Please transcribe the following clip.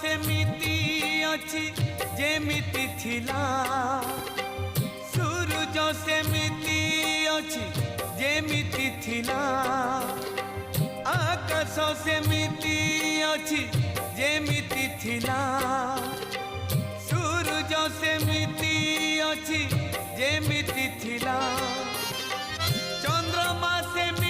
सेमिति अछि जेमिति थिला सूरज सेमिति अछि जेमिति थिला आकाश सेमिति अछि जेमिति थिला सूरज सेमिति अछि जेमिति थिला चंद्रमा सेमिति